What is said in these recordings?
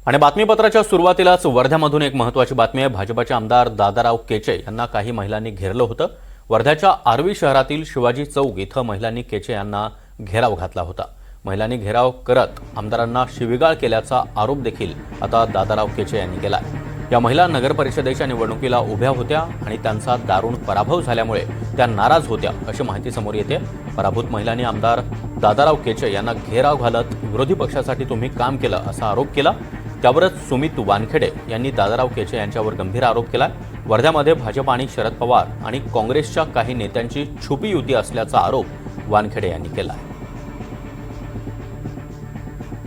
आणि बातमीपत्राच्या सुरुवातीलाच वर्ध्यामधून एक महत्त्वाची बातमी आहे। भाजपचे आमदार दादाराव केचे यांना काही महिलांनी घेरलं होतं। वर्ध्याच्या आर्वी शहरातील शिवाजी चौक इथं महिलांनी केचे यांना घेराव घातला होता। महिलांनी घेराव करत आमदारांना शिवीगाळ केल्याचा आरोप देखील आता दादाराव केचे यांनी केला। या महिला नगर परिषदेच्या निवडणुकीला उभ्या होत्या आणि त्यांचा दारुण पराभव झाल्यामुळे त्या नाराज होत्या अशी माहिती समोर येते। पराभूत महिलांनी आमदार दादाराव केचे यांना घेराव घालत विरोधी पक्षासाठी तुम्ही काम केलं असा आरोप केला। त्यावरच सुमित वानखेडे यांनी दादाराव केचे यांच्यावर गंभीर आरोप केला। वर्ध्यामध्ये भाजप आणि शरद पवार आणि काँग्रेसच्या काही नेत्यांची छुपी युती असल्याचा आरोप वानखेडे यांनी केला।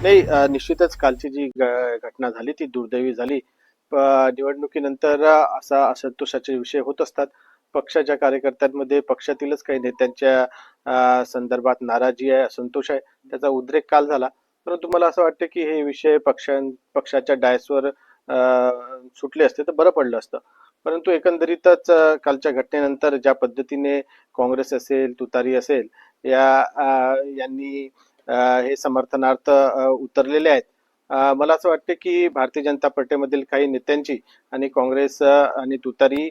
नाही, निश्चितच कालची जी घटना झाली ती दुर्दैवी झाली। निवडणुकीनंतर असा असंतोषाचे विषय होत असतात। पक्षाच्या कार्यकर्त्यांमध्ये पक्षातीलच काही नेत्यांच्या संदर्भात नाराजी आहे, असंतोष आहे, त्याचा उद्रेक काल झाला। परंतु मला असं वाटतं की हे विषय पक्षाच्या डायसवर सुटले असते तर बरं पडलं असतं। परंतु एकंदरीतच कालच्या घटनेनंतर ज्या पद्धतीने काँग्रेस असेल, तुतारी असेल यांनी हे समर्थनार्थ उतरलेले आहेत। मला असं वाटतं की भारतीय जनता पार्टीमधील काही नेत्यांची आणि काँग्रेस आणि तुतारी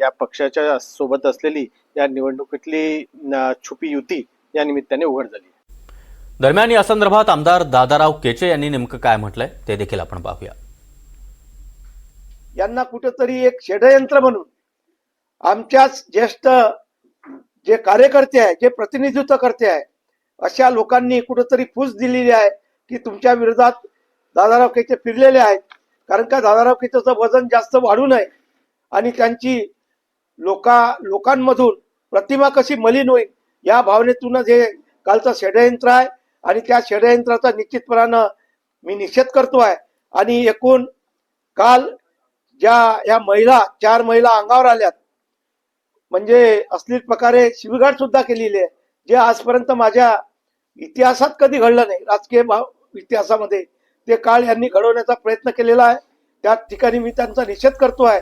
या पक्षाच्या सोबत असलेली या निवडणुकीतली छुपी युती या निमित्ताने उघड झाली। दरम्यान या संदर्भात आमदार दादाराव केचे यांनी नेमकं काय म्हटलंय ते देखील आपण पाहूया। यांना कुठेतरी एक षडयंत्र म्हणून आमच्याच ज्येष्ठ जे कार्यकर्ते आहे, जे प्रतिनिधित्व करते आहे, अशा लोकांनी कुठेतरी फूस दिलेली आहे की तुमच्या विरोधात दादाराव केचे फिरलेले आहेत। कारण का दादाराव केचेचं वजन जास्त वाढू नये आणि त्यांची लोकांमधून प्रतिमा कशी मलिन होईल या भावनेतूनच हे कालचं षडयंत्र आहे आणि त्या षडयंत्राचा निश्चितपणानं मी निषेध करतो आहे। आणि एकूण काल या महिला 4 महिला अंगावर आल्यात, म्हणजे अश्लील प्रकारे शिवीगाळ सुद्धा केलेली आहे, जे आजपर्यंत माझ्या इतिहासात कधी घडलं नाही। राजकीय इतिहासामध्ये ते काळ यांनी घडवण्याचा प्रयत्न केलेला आहे। त्या ठिकाणी मी त्यांचा निषेध करतो आहे।